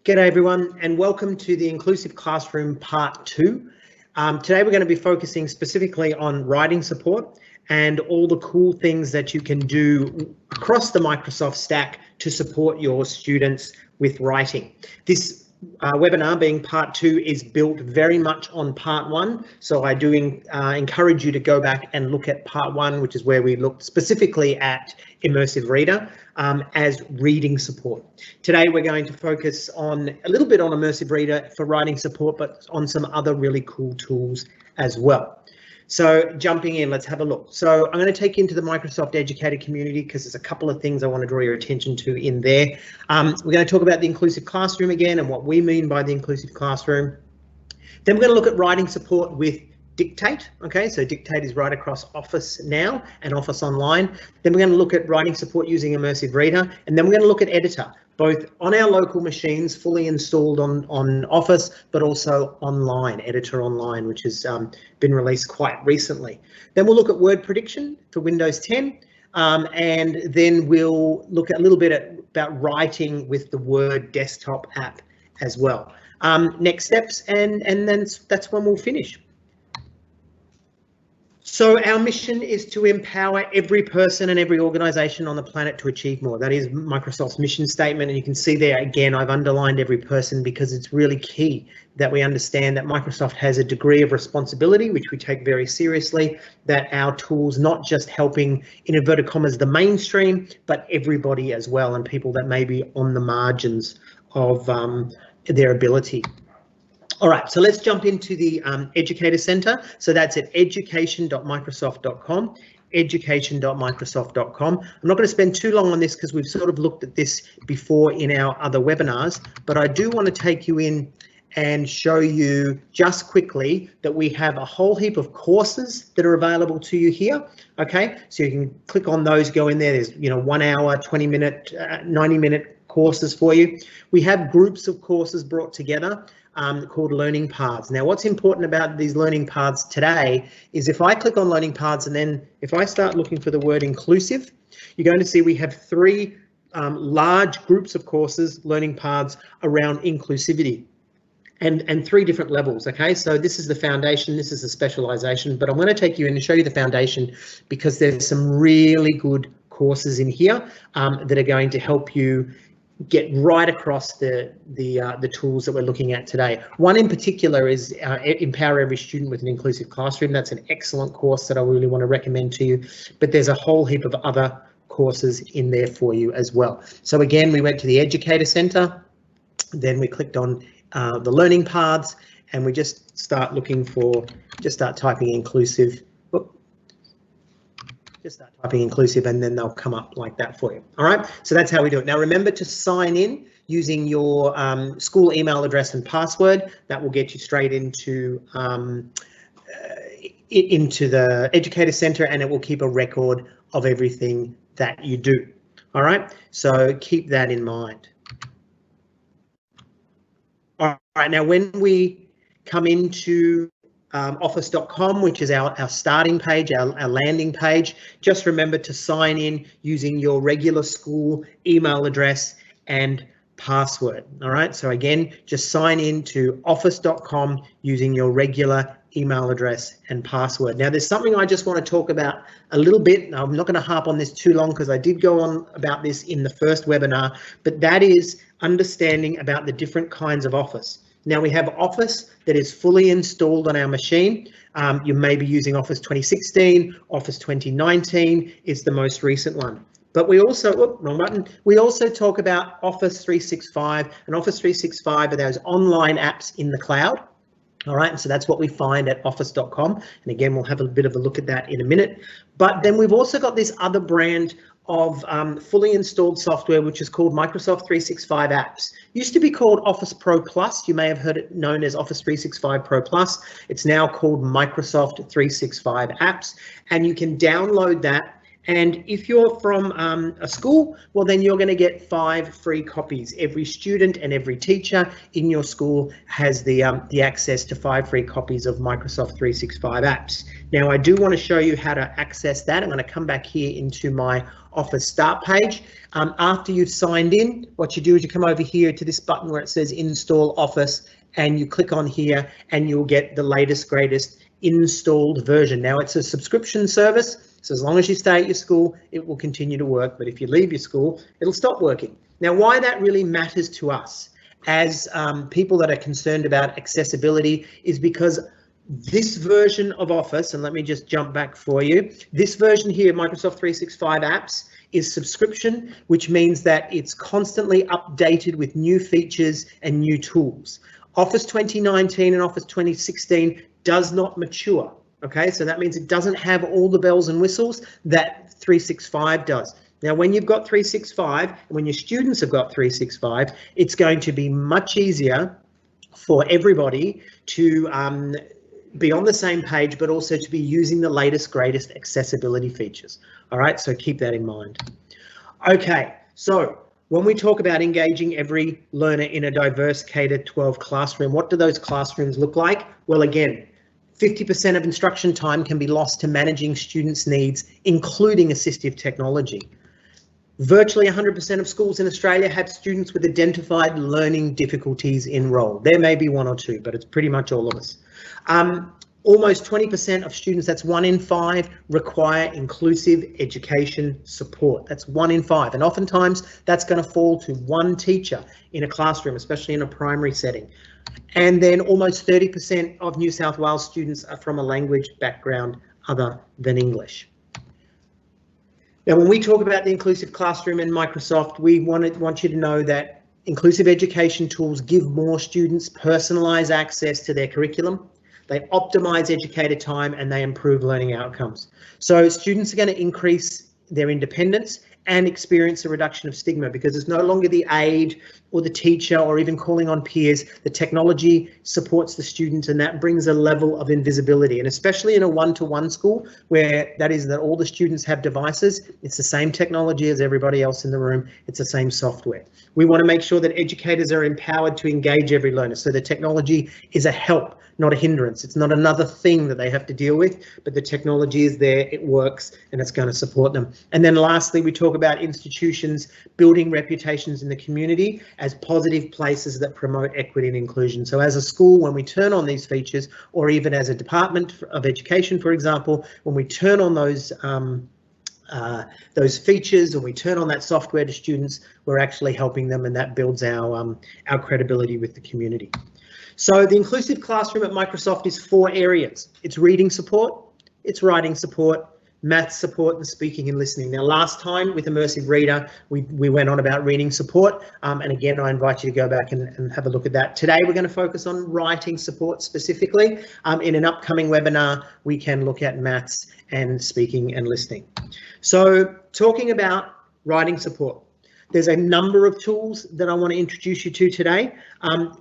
G'day everyone and welcome to the Inclusive Classroom Part 2. Today we're going to be focusing specifically on writing support and all the cool things that you can do across the Microsoft stack to support your students with writing. This webinar, being Part 2, is built very much on Part 1, so I do encourage you to go back and look at Part 1, which is where we looked specifically at Immersive Reader as reading support. Today we're going to focus on a little bit on Immersive Reader for writing support, but on some other really cool tools as well. So jumping in, let's have a look. So I'm going to take you into the Microsoft Educator community because there's a couple of things I want to draw your attention to in there. We're going to talk about the inclusive classroom again and what we mean by the inclusive classroom. Then we're going to look at writing support with Dictate. Okay, so Dictate is right across Office now and Office Online. Then we're going to look at writing support using Immersive Reader, and then we're going to look at Editor, both on our local machines, fully installed on Office, but also online, Editor Online, which has been released quite recently. Then we'll look at word prediction for Windows 10, and then we'll look at a little bit about writing with the Word desktop app as well. Next steps, and then that's when we'll finish. So our mission is to empower every person and every organisation on the planet to achieve more. That is Microsoft's mission statement, and you can see there again I've underlined every person because it's really key that we understand that Microsoft has a degree of responsibility, which we take very seriously, that our tools not just helping, in inverted commas, the mainstream, but everybody as well, and people that may be on the margins of their ability. All right, so let's jump into the Educator Center. So that's at education.microsoft.com, education.microsoft.com. I'm not going to spend too long on this because we've sort of looked at this before in our other webinars, but I do want to take you in and show you just quickly that we have a whole heap of courses that are available to you here. Okay, so you can click on those, go in there. There's 1 hour, 20-minute, 90-minute courses for you. We have groups of courses brought together called learning paths. Now, what's important about these learning paths today is if I click on learning paths and then if I start looking for the word inclusive, you're going to see we have 3 large groups of courses, learning paths around inclusivity. And 3 different levels. Okay, so this is the foundation, this is the specialization, but I'm going to take you in and show you the foundation because there's some really good courses in here that are going to help you get right across the tools that we're looking at today. One in particular is Empower Every Student with an Inclusive Classroom. That's an excellent course that I really want to recommend to you, but there's a whole heap of other courses in there for you as well. So again, we went to the Educator Center, then we clicked on the learning paths, and we just start looking for, just start typing inclusive. Just start typing inclusive and then they'll come up like that for you. All right, so that's how we do it. Now remember to sign in using your school email address and password. That will get you straight into the Educator Center, and it will keep a record of everything that you do. All right, so keep that in mind. All right, now when we come into office.com, which is our starting page, our landing page, just remember to sign in using your regular school email address and password. All right, so again, just sign in to office.com using your regular email address and password. Now there's something I just want to talk about a little bit. Now, I'm not going to harp on this too long because I did go on about this in the first webinar, but that is understanding about the different kinds of Office. Now we have Office that is fully installed on our machine. You may be using Office 2016, Office 2019 is the most recent one. But we also, wrong button. We also talk about Office 365, and Office 365 are those online apps in the cloud. All right, and so that's what we find at office.com. And again, we'll have a bit of a look at that in a minute. But then we've also got this other brand of fully installed software, which is called Microsoft 365 apps. Used to be called Office Pro Plus. You may have heard it known as Office 365 Pro Plus. It's now called Microsoft 365 apps, and you can download that And if you're from a school, well, then you're going to get 5 free copies. Every student and every teacher in your school has the access to 5 free copies of Microsoft 365 apps. Now, I do want to show you how to access that. I'm going to come back here into my Office start page. After you've signed in, what you do is you come over here to this button where it says Install Office, and you click on here and you'll get the latest, greatest installed version. Now, it's a subscription service, so as long as you stay at your school, it will continue to work, but if you leave your school, it'll stop working. Now, why that really matters to us as people that are concerned about accessibility is because this version of Office, and let me just jump back for you, this version here, Microsoft 365 apps, is subscription, which means that it's constantly updated with new features and new tools. Office 2019 and Office 2016 does not mature. Okay, so that means it doesn't have all the bells and whistles that 365 does. Now, when you've got 365, and when your students have got 365, it's going to be much easier for everybody to be on the same page, but also to be using the latest, greatest accessibility features. All right, so keep that in mind. Okay, so when we talk about engaging every learner in a diverse K-12 classroom, what do those classrooms look like? Well, again, 50% of instruction time can be lost to managing students' needs, including assistive technology. Virtually 100% of schools in Australia have students with identified learning difficulties enrolled. There may be 1 or 2, but it's pretty much all of us. Almost 20% of students, that's 1 in 5, require inclusive education support. That's 1 in 5, and oftentimes that's going to fall to 1 teacher in a classroom, especially in a primary setting. And then almost 30% of New South Wales students are from a language background other than English. Now, when we talk about the inclusive classroom in Microsoft, we want you to know that inclusive education tools give more students personalised access to their curriculum. They optimise educator time and they improve learning outcomes. So students are going to increase their independence and experience a reduction of stigma because it's no longer the aide or the teacher or even calling on peers. The technology supports the student and that brings a level of invisibility, and especially in a one-to-one school where that is that all the students have devices, it's the same technology as everybody else in the room, it's the same software. We want to make sure that educators are empowered to engage every learner, so the technology is a help, not a hindrance. It's not another thing that they have to deal with, but the technology is there, it works, and it's going to support them. And then lastly, we talk about institutions building reputations in the community as positive places that promote equity and inclusion. So as a school, when we turn on these features, or even as a department of education, for example, when we turn on those features and we turn on that software to students, we're actually helping them, and that builds our credibility with the community. So the inclusive classroom at Microsoft is 4 areas. It's reading support, it's writing support, maths support, and speaking and listening. Now, last time with Immersive Reader, we went on about reading support, and again, I invite you to go back and have a look at that. Today, we're going to focus on writing support specifically. In an upcoming webinar, we can look at maths and speaking and listening. So talking about writing support, there's a number of tools that I want to introduce you to today.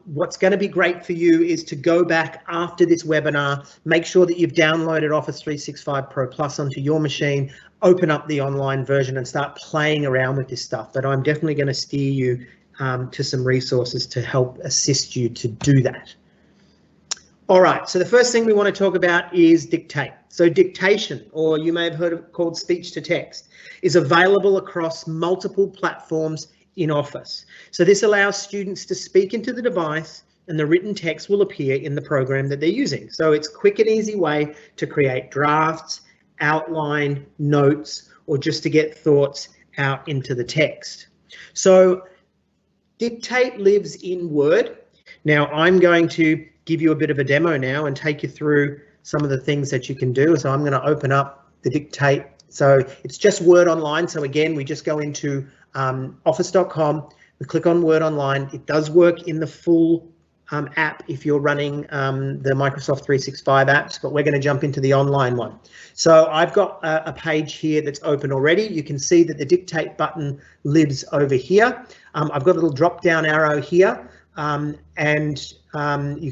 What's going to be great for you is to go back after this webinar, make sure that you've downloaded Office 365 Pro Plus onto your machine, open up the online version and start playing around with this stuff. But I'm definitely going to steer you to some resources to help assist you to do that. All right, so the first thing we want to talk about is Dictate. So Dictation, or you may have heard it called speech to text, is available across multiple platforms in Office. So this allows students to speak into the device and the written text will appear in the program that they're using. So it's a quick and easy way to create drafts, outline, notes, or just to get thoughts out into the text. So Dictate lives in Word. Now I'm going to give you a bit of a demo now and take you through some of the things that you can do. So I'm going to open up the Dictate. So it's just Word Online. So again, we just go into office.com, we click on Word Online. It does work in the full app if you're running the Microsoft 365 apps, but we're going to jump into the online one. So I've got a page here that's open already. You can see that the Dictate button lives over here. I've got a little drop down arrow here. You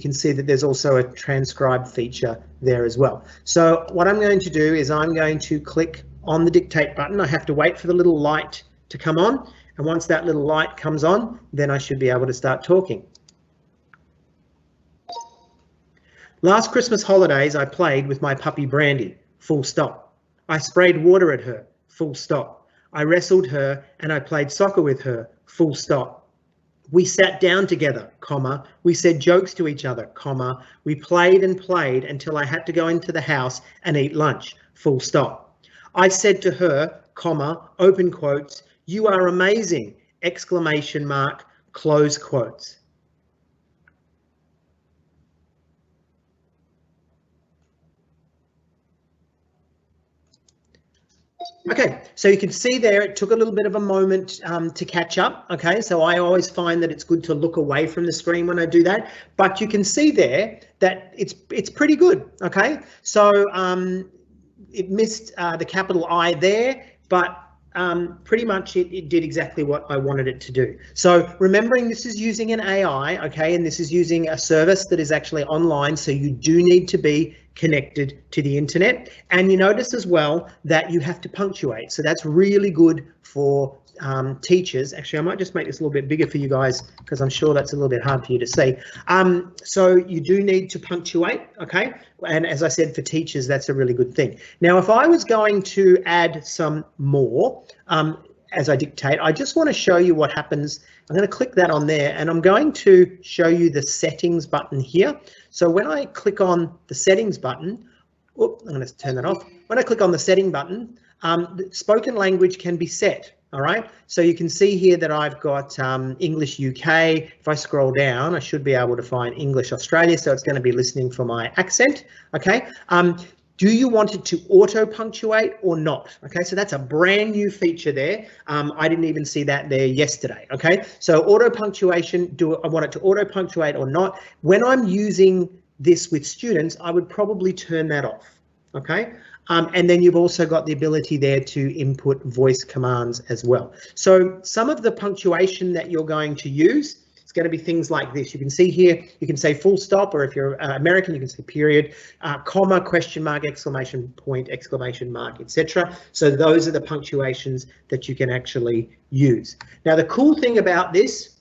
can see that there's also a transcribe feature there as well. So what I'm going to do is I'm going to click on the dictate button. I have to wait for the little light to come on, and once that little light comes on, then I should be able to start talking. Last Christmas holidays I played with my puppy Brandy, full stop. I sprayed water at her, full stop. I wrestled her and I played soccer with her, full stop. We sat down together, comma. We said jokes to each other, comma. We played and played until I had to go into the house and eat lunch, full stop. I said to her, comma, open quotes, you are amazing, exclamation mark, close quotes. Okay, so you can see there it took a little bit of a moment to catch up. Okay, so I always find that it's good to look away from the screen when I do that, but you can see there that it's pretty good. Okay, so it missed the capital I there, but pretty much it did exactly what I wanted it to do. So remembering this is using an AI, okay, and this is using a service that is actually online, so you do need to be connected to the internet. And you notice as well that you have to punctuate, so that's really good for teachers. Actually, I might just make this a little bit bigger for you guys because I'm sure that's a little bit hard for you to see. So you do need to punctuate, okay? And as I said, for teachers, that's a really good thing. Now, if I was going to add some more as I dictate, I just want to show you what happens. I'm going to click that on there and I'm going to show you the settings button here. So when I click on the settings button, I'm going to turn that off. When I click on the setting button, the spoken language can be set. All right, so you can see here that I've got English UK. If I scroll down, I should be able to find English Australia, so it's going to be listening for my accent. Okay, do you want it to auto punctuate or not? Okay, so that's a brand new feature there. I didn't even see that there yesterday. Okay, so auto punctuation, do I want it to auto punctuate or not? When I'm using this with students, I would probably turn that off. Okay. And then you've also got the ability there to input voice commands as well. So some of the punctuation that you're going to use, it's going to be things like this. You can see here, you can say full stop, or if you're American, you can say period, comma, question mark, exclamation point, exclamation mark, etc. So those are the punctuations that you can actually use. Now, the cool thing about this,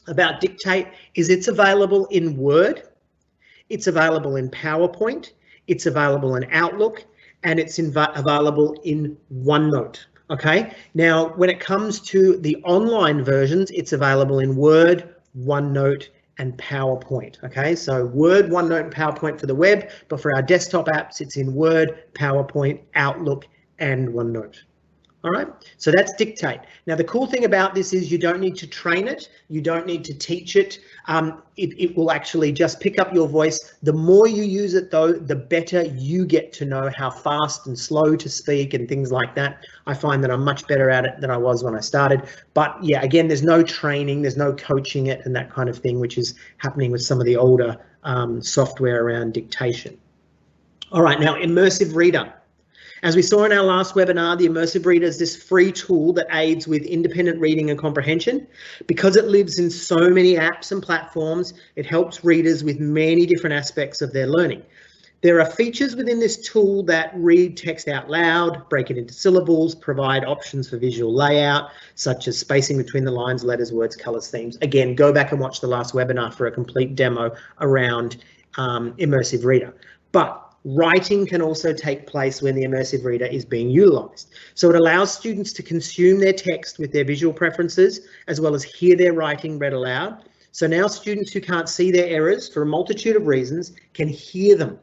about Dictate, is it's available in Word, it's available in PowerPoint, it's available in Outlook, and it's available in OneNote. Okay, now when it comes to the online versions, it's available in Word, OneNote, and PowerPoint. Okay, so Word, OneNote, and PowerPoint for the web, but for our desktop apps, it's in Word, PowerPoint, Outlook, and OneNote. All right, so that's Dictate. Now, the cool thing about this is you don't need to train it. You don't need to teach it. It will actually just pick up your voice. The more you use it, though, the better you get to know how fast and slow to speak and things like that. I find that I'm much better at it than I was when I started. But yeah, again, there's no training, there's no coaching it and that kind of thing, which is happening with some of the older software around dictation. All right, now Immersive Reader. As we saw in our last webinar, the Immersive Reader is this free tool that aids with independent reading and comprehension. Because it lives in so many apps and platforms, it helps readers with many different aspects of their learning. There are features within this tool that read text out loud, break it into syllables, provide options for visual layout, such as spacing between the lines, letters, words, colours, themes. Again, go back and watch the last webinar for a complete demo around Immersive Reader. But writing can also take place when the Immersive Reader is being utilised. So it allows students to consume their text with their visual preferences, as well as hear their writing read aloud. So now students who can't see their errors for a multitude of reasons can hear them.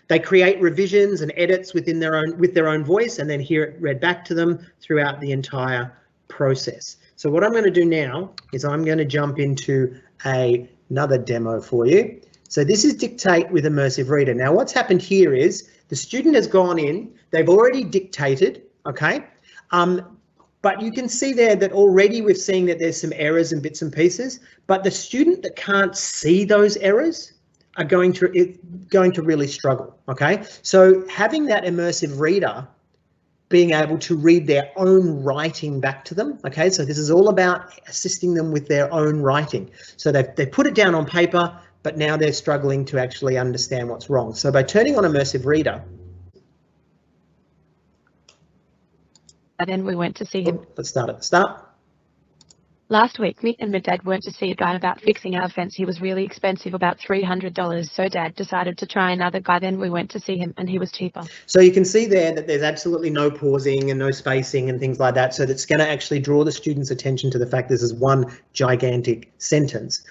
They create revisions and edits with their own voice and then hear it read back to them throughout the entire process. So what I'm going to do now is I'm going to jump into another demo for you. So this is Dictate with Immersive Reader. Now what's happened here is the student has gone in, they've already dictated, okay? But you can see there that already we're seeing that there's some errors and bits and pieces, but the student that can't see those errors are going to really struggle, okay? So having that Immersive Reader being able to read their own writing back to them, okay? So this is all about assisting them with their own writing. So they put it down on paper, but now they're struggling to actually understand what's wrong. So by turning on Immersive Reader, then we went to see him. Let's start at the start. Last week, me and my dad went to see a guy about fixing our fence. He was really expensive, about $300. So Dad decided to try another guy. Then we went to see him and he was cheaper. So you can see there that there's absolutely no pausing and no spacing and things like that. So that's going to actually draw the student's attention to the fact this is one gigantic sentence.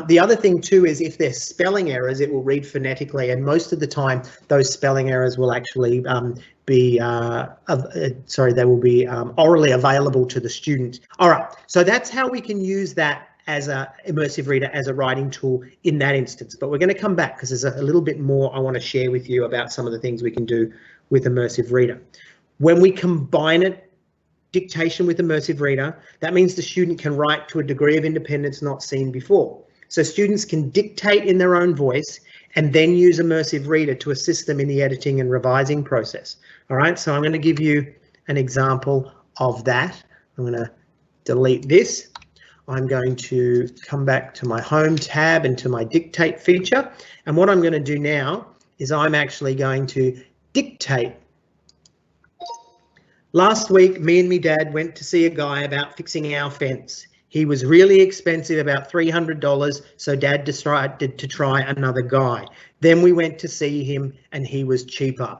The other thing too is if there's spelling errors, it will read phonetically, and most of the time those spelling errors will actually they will be orally available to the student. All right, so that's how we can use that as a Immersive Reader as a writing tool in that instance. But we're going to come back because there's a little bit more I want to share with you about some of the things we can do with Immersive Reader. When we combine it, dictation with Immersive Reader, that means the student can write to a degree of independence not seen before. So students can dictate in their own voice and then use Immersive Reader to assist them in the editing and revising process. All right, so I'm going to give you an example of that. I'm going to delete this. I'm going to come back to my home tab and to my dictate feature. And what I'm going to do now is I'm actually going to dictate. Last week, me and my dad went to see a guy about fixing our fence. He was really expensive, about $300, so Dad decided to try another guy. Then we went to see him and he was cheaper.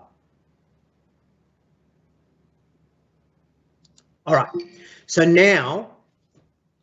All right, so now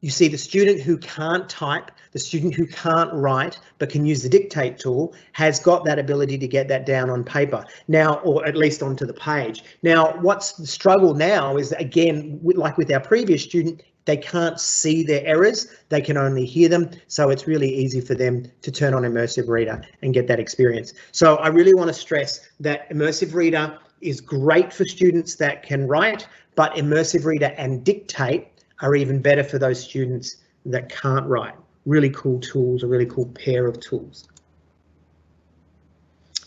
you see the student who can't type, the student who can't write but can use the dictate tool has got that ability to get that down on paper now, or at least onto the page. Now, what's the struggle now is that, again, like with our previous student, they can't see their errors, they can only hear them, so it's really easy for them to turn on Immersive Reader and get that experience. So I really want to stress that Immersive Reader is great for students that can write, but Immersive Reader and dictate are even better for those students that can't write. Really cool tools, a really cool pair of tools.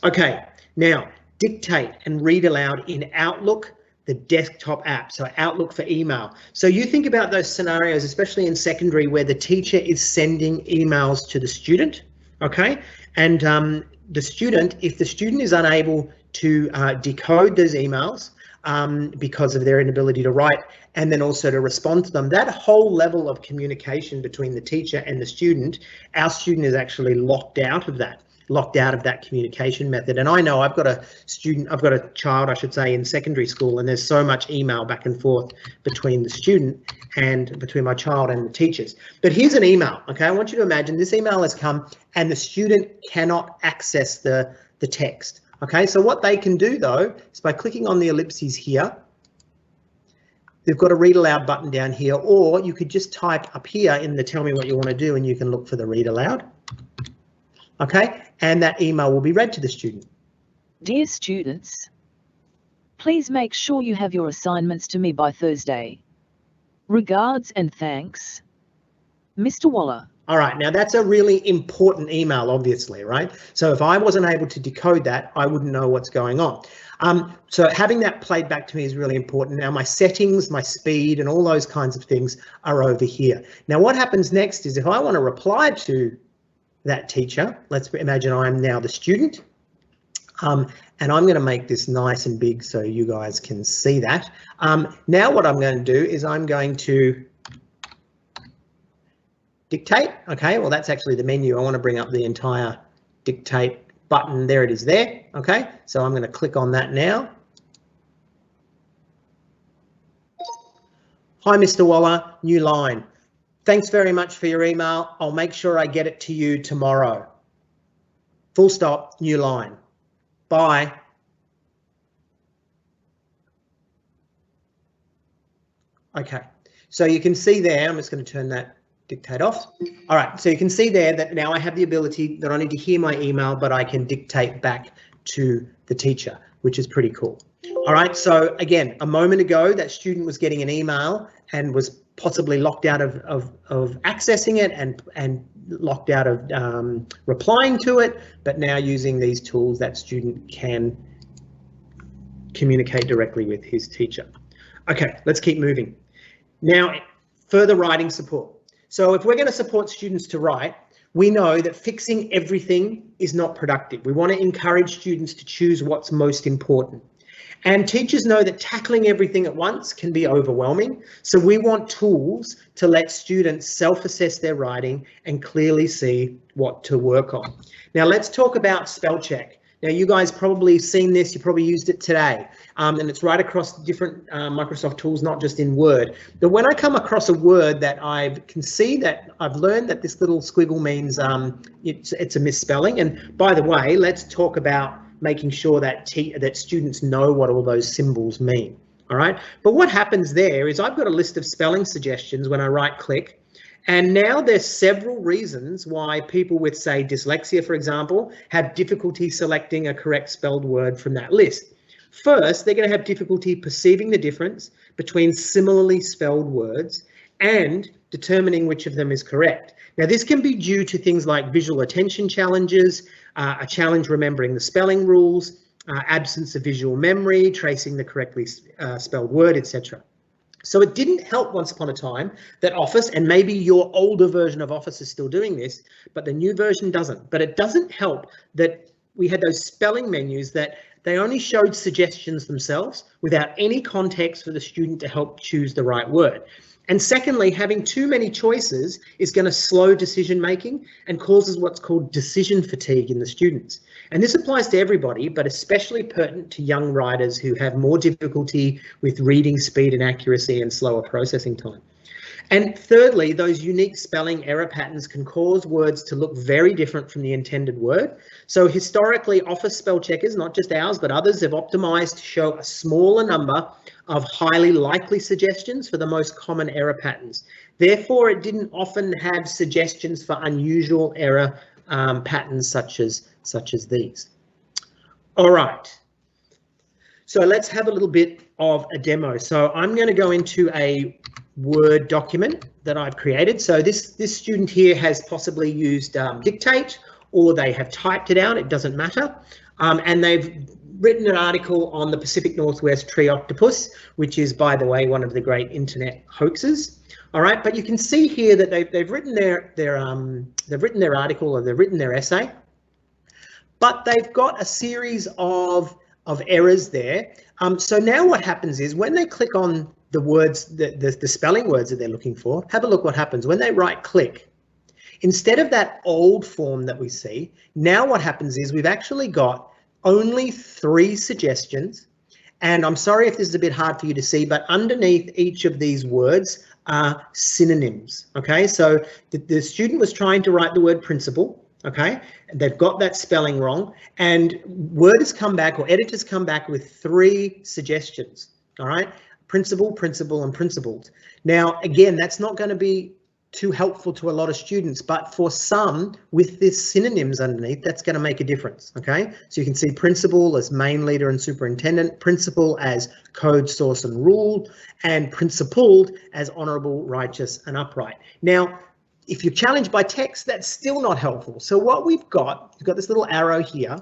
Okay, now dictate and read aloud in Outlook, the desktop app, so Outlook for email. So you think about those scenarios, especially in secondary, where the teacher is sending emails to the student, okay? And the student, if the student is unable to decode those emails because of their inability to write, and then also to respond to them, that whole level of communication between the teacher and the student, our student is actually locked out of that communication method. And I know I've got a child, I should say, in secondary school, and there's so much email back and forth between the student and between my child and the teachers. But here's an email, okay? I want you to imagine this email has come and the student cannot access the text. Okay, so what they can do though is by clicking on the ellipses here, they've got a read aloud button down here, or you could just type up here in the tell me what you want to do and you can look for the read aloud. Okay, and that email will be read to the student. Dear students, please make sure you have your assignments to me by Thursday. Regards and thanks, Mr. Waller. All right, now that's a really important email, obviously, right? So if I wasn't able to decode that, I wouldn't know what's going on. So having that played back to me is really important. Now my settings, my speed, and all those kinds of things are over here. Now what happens next is if I want to reply to that teacher, let's imagine I'm now the student, and I'm going to make this nice and big so you guys can see that. Now what I'm going to do is I'm going to dictate. Okay, well that's actually the menu. I want to bring up the entire dictate button. There it is there. Okay, so I'm going to click on that now. Hi Mr. Waller, new line. Thanks very much for your email. I'll make sure I get it to you tomorrow. Full stop, new line. Bye. Okay, so you can see there, I'm just going to turn that dictate off. All right, so you can see there that now I have the ability not only to hear my email, but I can dictate back to the teacher, which is pretty cool. All right, so again, a moment ago, that student was getting an email and was possibly locked out of accessing it and locked out of replying to it, but now using these tools, that student can communicate directly with his teacher. Okay, let's keep moving. Now, further writing support. So if we're going to support students to write, we know that fixing everything is not productive. We want to encourage students to choose what's most important. And teachers know that tackling everything at once can be overwhelming. So we want tools to let students self-assess their writing and clearly see what to work on. Now let's talk about spell check. Now you guys probably seen this, you probably used it today, and it's right across different Microsoft tools, not just in Word. But when I come across a word that I can see that I've learned that this little squiggle means it's a misspelling. And by the way, let's talk about making sure that students know what all those symbols mean. All right, but what happens there is I've got a list of spelling suggestions when I right click, and now there's several reasons why people with, say, dyslexia, for example, have difficulty selecting a correct spelled word from that list. First, they're going to have difficulty perceiving the difference between similarly spelled words and determining which of them is correct. Now, this can be due to things like visual attention challenges, a challenge remembering the spelling rules, absence of visual memory, tracing the correctly spelled word, etc. So it didn't help once upon a time that Office, and maybe your older version of Office is still doing this, but the new version doesn't. But it doesn't help that we had those spelling menus that they only showed suggestions themselves without any context for the student to help choose the right word. And secondly, having too many choices is going to slow decision making and causes what's called decision fatigue in the students. And this applies to everybody, but especially pertinent to young writers who have more difficulty with reading speed and accuracy and slower processing time. And thirdly, those unique spelling error patterns can cause words to look very different from the intended word. So historically, Office spell checkers, not just ours, but others, have optimized to show a smaller number of highly likely suggestions for the most common error patterns. Therefore, it didn't often have suggestions for unusual error patterns such as these. All right. So let's have a little bit of a demo. So I'm going to go into a Word document that I've created. So this student here has possibly used Dictate, or they have typed it out, it doesn't matter. And they've written an article on the Pacific Northwest tree octopus, which is, by the way, one of the great internet hoaxes. All right, but you can see here that they've written their article, or they've written their essay, but they've got a series of errors there. So now what happens is when they click on the words, the spelling words that they're looking for, have a look what happens when they right click. Instead of that old form that we see, now what happens is we've actually got only 3 suggestions. And I'm sorry if this is a bit hard for you to see, but underneath each of these words are synonyms. Okay, so the student was trying to write the word principal. Okay, they've got that spelling wrong, and Word has come back, or editors come back with 3 suggestions. All right, principal, principal, and principled. Now, again, that's not going to be too helpful to a lot of students, but for some with this synonyms underneath, that's going to make a difference. Okay, so you can see principal as main leader and superintendent, principal as code, source, and rule, and principled as honorable, righteous, and upright. Now, if you're challenged by text, that's still not helpful. So what we've got this little arrow here,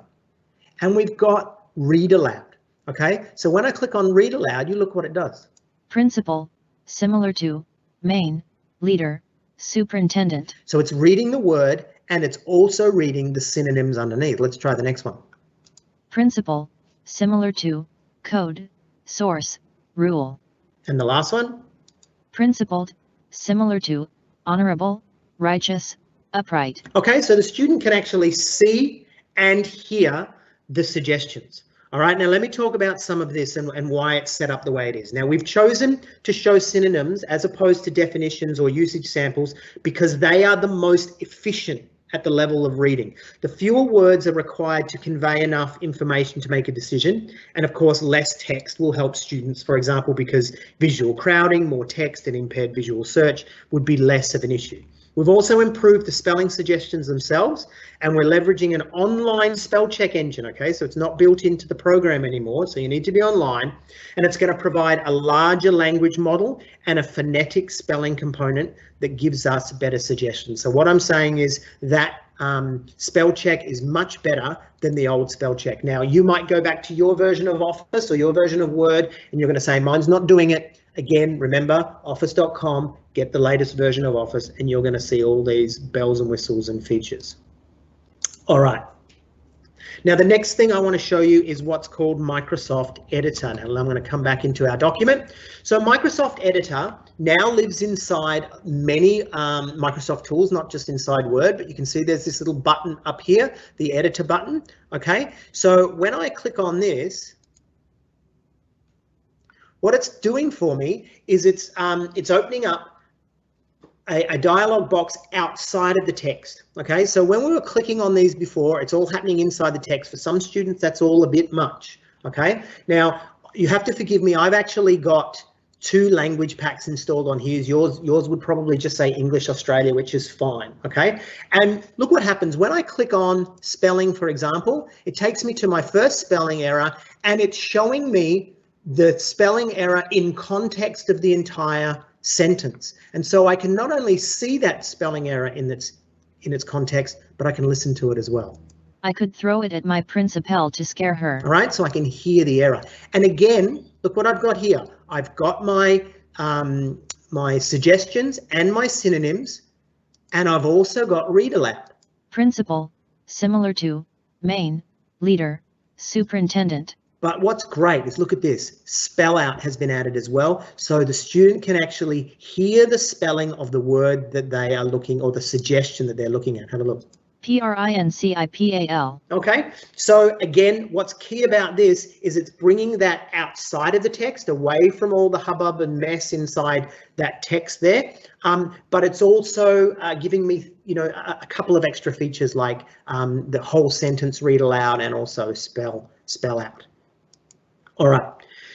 and we've got read aloud. Okay, so when I click on read aloud, you look what it does. Principal, similar to, main, leader, superintendent. So it's reading the word, and it's also reading the synonyms underneath. Let's try the next one. Principal, similar to, code, source, rule. And the last one? Principled, similar to, honorable, righteous, upright. Okay, so the student can actually see and hear the suggestions. All right, now let me talk about some of this and why it's set up the way it is. Now, we've chosen to show synonyms as opposed to definitions or usage samples because they are the most efficient at the level of reading. The fewer words are required to convey enough information to make a decision. And of course, less text will help students, for example, because visual crowding, more text and impaired visual search would be less of an issue. We've also improved the spelling suggestions themselves, and we're leveraging an online spell check engine. Okay, so it's not built into the program anymore, so you need to be online, and it's going to provide a larger language model and a phonetic spelling component that gives us better suggestions. So what I'm saying is that spell check is much better than the old spell check. Now, you might go back to your version of Office or your version of Word, and you're going to say, mine's not doing it. Again, remember, office.com, get the latest version of Office, and you're going to see all these bells and whistles and features. All right. Now, the next thing I want to show you is what's called Microsoft Editor. Now, I'm going to come back into our document. So Microsoft Editor now lives inside many Microsoft tools, not just inside Word, but you can see there's this little button up here, the Editor button. Okay, so when I click on this, what it's doing for me is it's opening up a dialog box outside of the text. Okay, so when we were clicking on these before, it's all happening inside the text. For some students, that's all a bit much. Okay, now you have to forgive me. I've actually got 2 language packs installed on here. Yours would probably just say English Australia, which is fine. Okay, and look what happens when I click on spelling, for example. It takes me to my first spelling error, and it's showing me the spelling error in context of the entire sentence. And so I can not only see that spelling error in its context, but I can listen to it as well. I could throw it at my principal to scare her. All right, so I can hear the error. And again, look what I've got here. I've got my my suggestions and my synonyms, and I've also got read aloud. Principal, similar to main, leader, superintendent. But what's great is, look at this, spell out has been added as well. So the student can actually hear the spelling of the word that they are looking, or the suggestion that they're looking at. Have a look. Principal. Okay, so again, what's key about this is it's bringing that outside of the text, away from all the hubbub and mess inside that text there. But it's also giving me, you know, a couple of extra features like the whole sentence read aloud and also spell out. All right,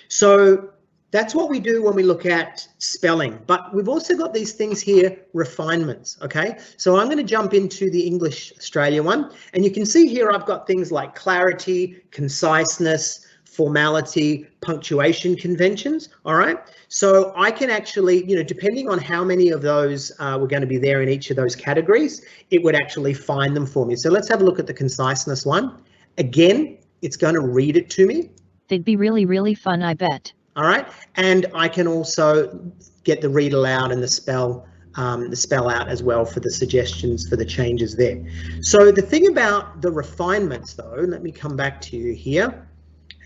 so that's what we do when we look at spelling, but we've also got these things here, refinements, okay? So I'm going to jump into the English Australia one, and you can see here I've got things like clarity, conciseness, formality, punctuation conventions, all right? So I can actually, you know, depending on how many of those were going to be there in each of those categories, it would actually find them for me. So let's have a look at the conciseness one. Again, it's going to read it to me. They'd be really, really fun, I bet. All right, and I can also get the read aloud and the spell out as well for the suggestions for the changes there. So the thing about the refinements though, let me come back to you here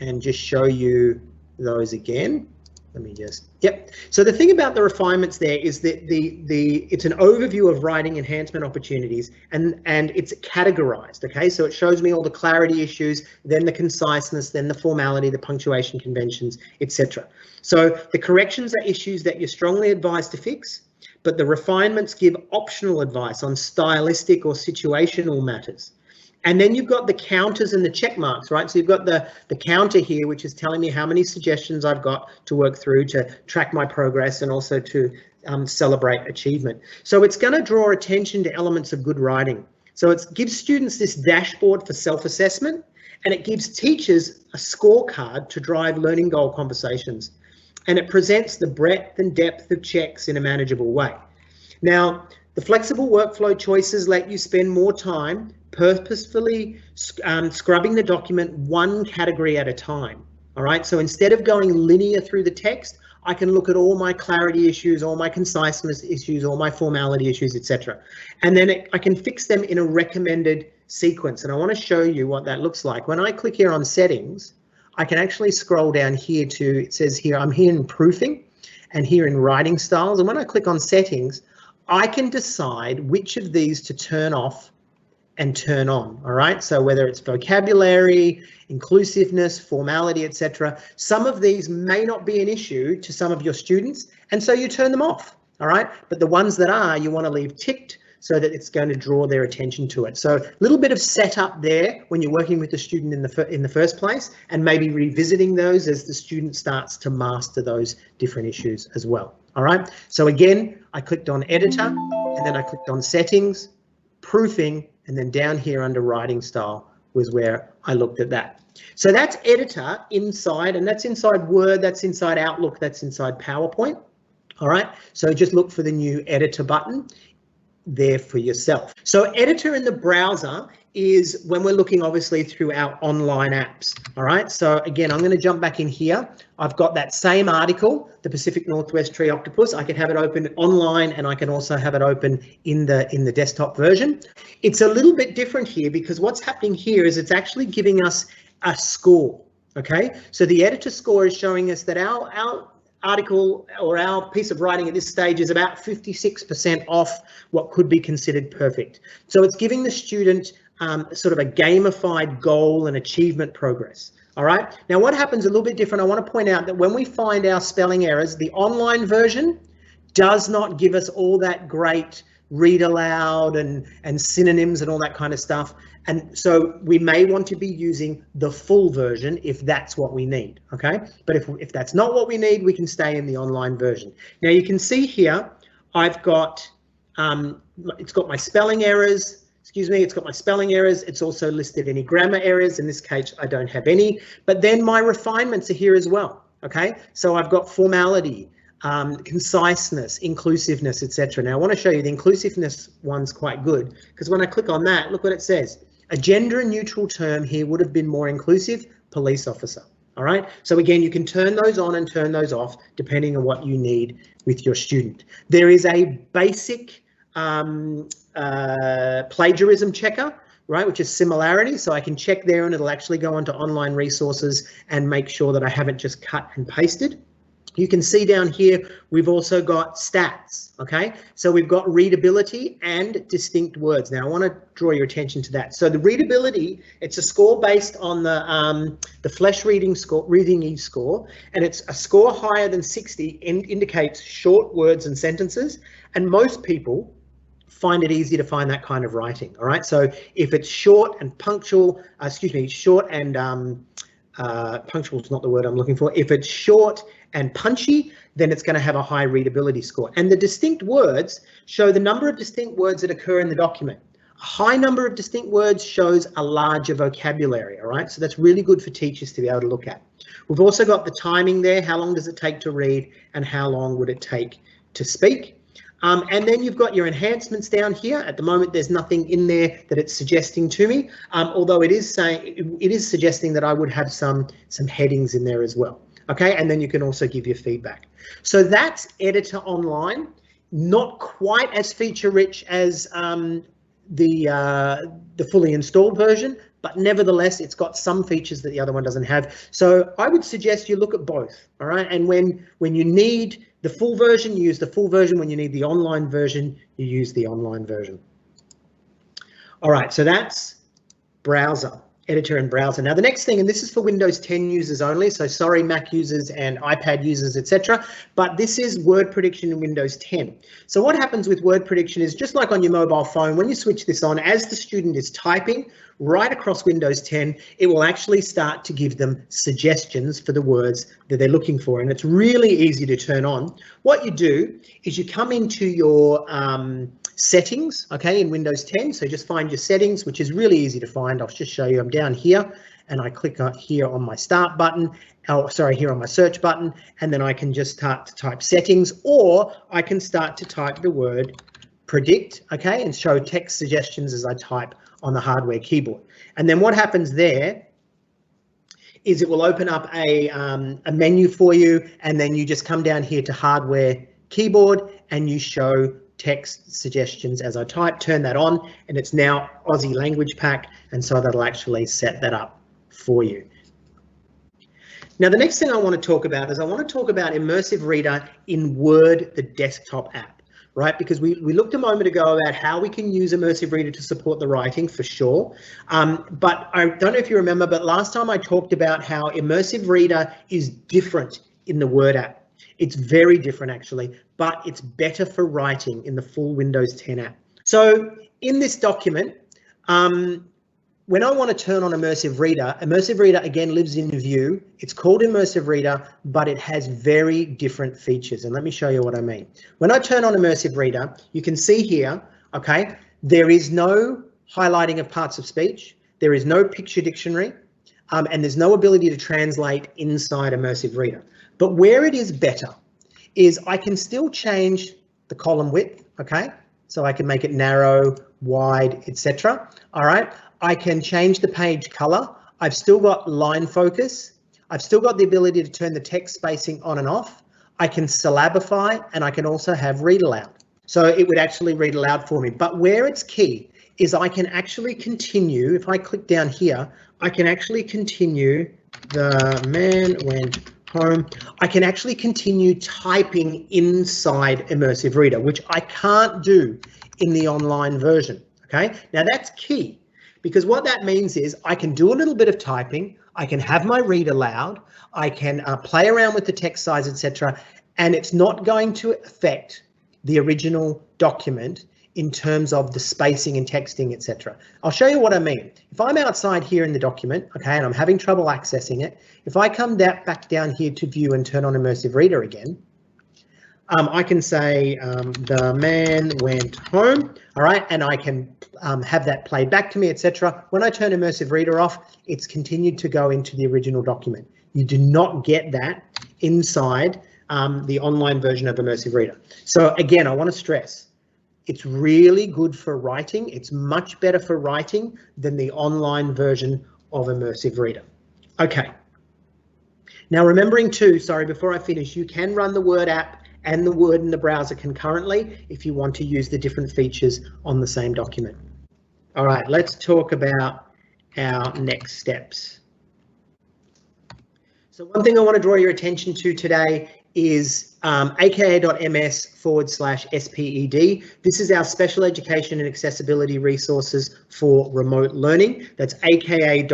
and just show you those again. Let me just, yep. So the thing about the refinements there is that it's an overview of writing enhancement opportunities, and it's categorized, okay? So it shows me all the clarity issues, then the conciseness, then the formality, the punctuation conventions, etc. So the corrections are issues that you're strongly advised to fix, but the refinements give optional advice on stylistic or situational matters. And then you've got the counters and the check marks, right? So you've got the counter here, which is telling me how many suggestions I've got to work through to track my progress and also to celebrate achievement. So it's going to draw attention to elements of good writing. So it gives students this dashboard for self-assessment, and it gives teachers a scorecard to drive learning goal conversations. And it presents the breadth and depth of checks in a manageable way. Now, the flexible workflow choices let you spend more time purposefully scrubbing the document one category at a time. All right, so instead of going linear through the text, I can look at all my clarity issues, all my conciseness issues, all my formality issues, etc. And then I can fix them in a recommended sequence. And I want to show you what that looks like. When I click here on settings, I can actually scroll down here to, it says here, I'm here in proofing and here in writing styles. And when I click on settings, I can decide which of these to turn off and turn on. All right, so whether it's vocabulary, inclusiveness, formality, etc. Some of these may not be an issue to some of your students, and so you turn them off. All right, but the ones that are, you want to leave ticked so that it's going to draw their attention to it. So a little bit of setup there when you're working with the student in the first place, and maybe revisiting those as the student starts to master those different issues as well. All right, so again, I clicked on editor, and then I clicked on settings, proofing, and then down here under writing style was where I looked at that. So that's editor inside, and that's inside Word, that's inside Outlook, that's inside PowerPoint. All right, so just look for the new editor button. there for yourself. So editor in the browser is when we're looking obviously through our online apps. All right, so again, I'm going to jump back in here. I've got that same article, the Pacific Northwest tree octopus. I can have it open online, and I can also have it open in the desktop version. It's a little bit different here because what's happening here is it's actually giving us a score. Okay, so the editor score is showing us that our article or our piece of writing at this stage is about 56% off what could be considered perfect. So it's giving the student sort of a gamified goal and achievement progress. All right, now what happens a little bit different, I want to point out that when we find our spelling errors, the online version does not give us all that great read aloud and synonyms and all that kind of stuff. And so we may want to be using the full version if that's what we need, okay? But if that's not what we need, we can stay in the online version. Now you can see here, I've got, it's got my spelling errors, it's got my spelling errors. It's also listed any grammar errors. In this case, I don't have any, but then my refinements are here as well, okay? So I've got formality, conciseness, inclusiveness, etc. Now I want to show you the inclusiveness one's quite good because when I click on that, look what it says. A gender neutral term here would have been more inclusive, police officer. All right, so again, you can turn those on and turn those off depending on what you need with your student. There is a basic plagiarism checker, right, which is similarity. So I can check there and it'll actually go onto online resources and make sure that I haven't just cut and pasted. You can see down here, we've also got stats, okay? So we've got readability and distinct words. Now I want to draw your attention to that. So the readability, it's a score based on the Flesch reading score, and it's a score higher than 60 indicates short words and sentences, and most people find it easy to find that kind of writing, all right? So if it's short and punctual, short and punctual is not the word I'm looking for. If it's short and punchy, then it's going to have a high readability score. And the distinct words show the number of distinct words that occur in the document. A high number of distinct words shows a larger vocabulary, all right? So that's really good for teachers to be able to look at. We've also got the timing there. How long does it take to read and how long would it take to speak? And then you've got your enhancements down here. At the moment, there's nothing in there that it's suggesting to me, although it is suggesting that I would have some headings in there as well. Okay, and then you can also give your feedback. So that's Editor Online, not quite as feature rich as the fully installed version, but nevertheless, it's got some features that the other one doesn't have. So I would suggest you look at both, all right? And when you need the full version, you use the full version. When you need the online version, you use the online version. All right, so that's browser. Editor and browser. Now the next thing, and this is for Windows 10 users only, so sorry Mac users and iPad users, etc., but this is word prediction in Windows 10. So what happens with word prediction is just like on your mobile phone, when you switch this on, as the student is typing right across Windows 10, it will actually start to give them suggestions for the words that they're looking for, and it's really easy to turn on. What you do is you come into your settings, okay, in Windows 10. So just find your settings, which is really easy to find. I'll just show you. I'm down here and I click here on my start button, here on my search button, and then I can just start to type settings, or I can start to type the word predict, okay, and show text suggestions as I type on the hardware keyboard. And then what happens there is it will open up a menu for you, and then you just come down here to hardware keyboard and you show text suggestions as I type, turn that on, and it's now Aussie language pack, and so that'll actually set that up for you. Now the next thing I want to talk about is I want to talk about Immersive Reader in Word, the desktop app, right? Because we looked a moment ago about how we can use Immersive Reader to support the writing, for sure, but I don't know if you remember, but last time I talked about how Immersive Reader is different in the Word app. It's very different actually, but it's better for writing in the full Windows 10 app. So in this document, when I want to turn on Immersive Reader again lives in view. It's called Immersive Reader, but it has very different features. And let me show you what I mean. When I turn on Immersive Reader, you can see here, okay, there is no highlighting of parts of speech. There is no picture dictionary, and there's no ability to translate inside Immersive Reader. But where it is better is I can still change the column width, okay? so I can make it narrow, wide, etc. All right, I can change the page color. I've still got line focus. I've still got the ability to turn the text spacing on and off. I can syllabify, and I can also have read aloud. So it would actually read aloud for me. But where it's key is I can actually continue, if I click down here, I can actually continue the man went home. I can actually continue typing inside Immersive Reader, which I can't do in the online version. Okay, now that's key, because what that means is I can do a little bit of typing, I can have my read aloud, I can play around with the text size, etc., and it's not going to affect the original document in terms of the spacing and texting, etc. I'll show you what I mean. If I'm outside here in the document, okay, and I'm having trouble accessing it, if I come back down here to view and turn on Immersive Reader again, I can say the man went home, all right, and I can have that played back to me, etc. When I turn Immersive Reader off, it's continued to go into the original document. You do not get that inside the online version of Immersive Reader. So again, I want to stress, it's really good for writing. It's much better for writing than the online version of Immersive Reader. Okay. Now remembering too, sorry, before I finish, you can run the Word app and the Word in the browser concurrently if you want to use the different features on the same document. All right, let's talk about our next steps. So one thing I want to draw your attention to today is aka.ms/SPED. This is our special education and accessibility resources for remote learning. That's aka.ms/SPED.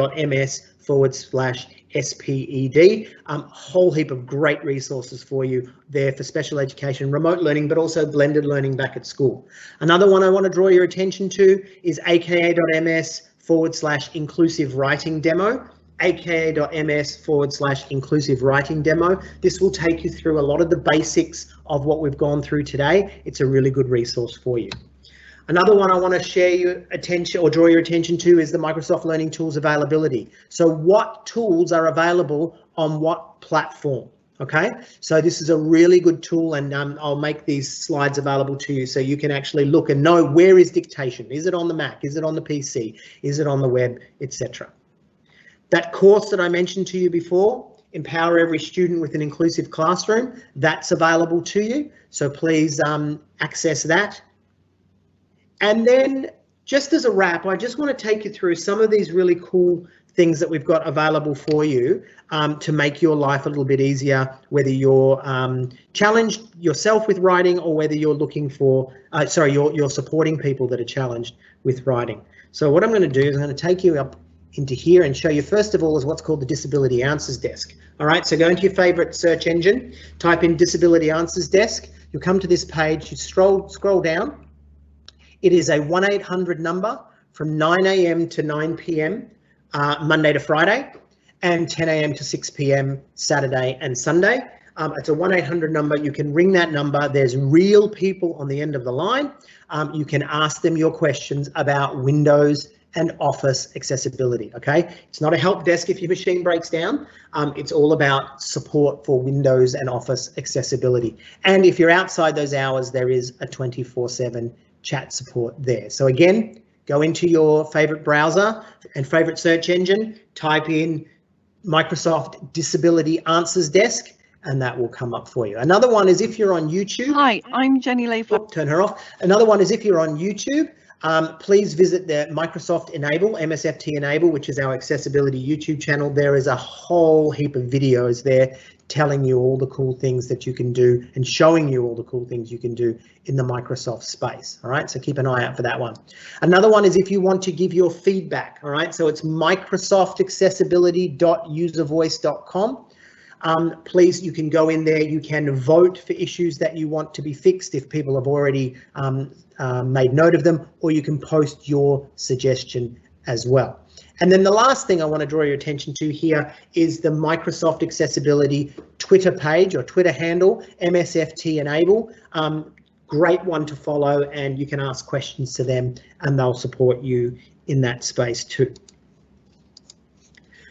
A whole heap of great resources for you there for special education, remote learning, but also blended learning back at school. Another one I want to draw your attention to is aka.ms/inclusive writing demo. aka.ms/inclusive writing demo. This will take you through a lot of the basics of what we've gone through today. It's a really good resource for you. Another one I want to share your attention or draw your attention to is the Microsoft Learning Tools availability. So what tools are available on what platform? Okay, so this is a really good tool, and I'll make these slides available to you so you can actually look and know where is Dictation. Is it on the Mac? Is it on the PC? Is it on the web, etc. That course that I mentioned to you before, Empower Every Student with an Inclusive Classroom, that's available to you. So please access that. And then just as a wrap, I just want to take you through some of these really cool things that we've got available for you to make your life a little bit easier, whether you're challenged yourself with writing or whether you're looking for, you're supporting people that are challenged with writing. So what I'm going to do is I'm going to take you up into here and show you first of all is what's called the Disability Answers Desk. All right, so go into your favorite search engine, type in Disability Answers Desk. You'll come to this page, you scroll down. It is a 1-800 number from 9 AM to 9 PM, Monday to Friday, and 10 AM to 6 PM, Saturday and Sunday. It's a 1-800 number. You can ring that number. There's real people on the end of the line. You can ask them your questions about Windows and Office accessibility. Okay, it's not a help desk if your machine breaks down. It's all about support for Windows and Office accessibility. And if you're outside those hours, there is a 24/7 chat support there. So again, go into your favorite browser and favorite search engine, type in Microsoft Disability Answers Desk, and that will come up for you. Another one is if you're on YouTube. Hi, I'm Jenny Layflower. Turn her off. Another one is if you're on YouTube. Please visit the Microsoft Enable, MSFT Enable, which is our accessibility YouTube channel. There is a whole heap of videos there telling you all the cool things that you can do and showing you all the cool things you can do in the Microsoft space. All right, so keep an eye out for that one. Another one is if you want to give your feedback. All right, so it's microsoftaccessibility.uservoice.com. Please, you can go in there, you can vote for issues that you want to be fixed if people have already made note of them, or you can post your suggestion as well. And then the last thing I want to draw your attention to here is the Microsoft Accessibility Twitter page or Twitter handle, MSFT Enable. Great one to follow, and you can ask questions to them and they'll support you in that space too.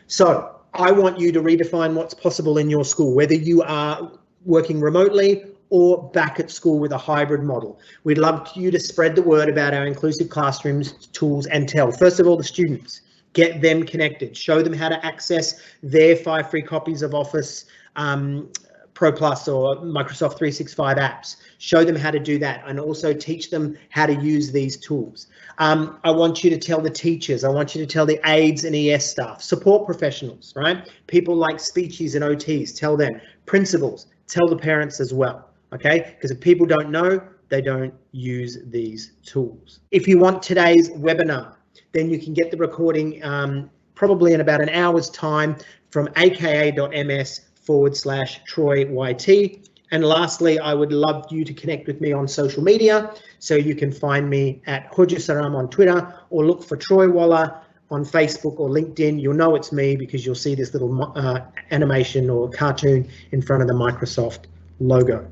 So I want you to redefine what's possible in your school, whether you are working remotely or back at school with a hybrid model. We'd love you to spread the word about our inclusive classrooms tools and tell, first of all, the students. Get them connected, show them how to access their 5 free copies of Office Pro Plus or Microsoft 365 apps. Show them how to do that and also teach them how to use these tools. I want you to tell the teachers, I want you to tell the aides and ES staff, support professionals, right? People like speechies and OTs, tell them. Principals, tell the parents as well, okay? Because if people don't know, they don't use these tools. If you want today's webinar, then you can get the recording probably in about an hour's time from aka.ms/TroyYT. And lastly, I would love you to connect with me on social media. So you can find me at Hojasaram on Twitter or look for Troy Waller on Facebook or LinkedIn. You'll know it's me because you'll see this little animation or cartoon in front of the Microsoft logo.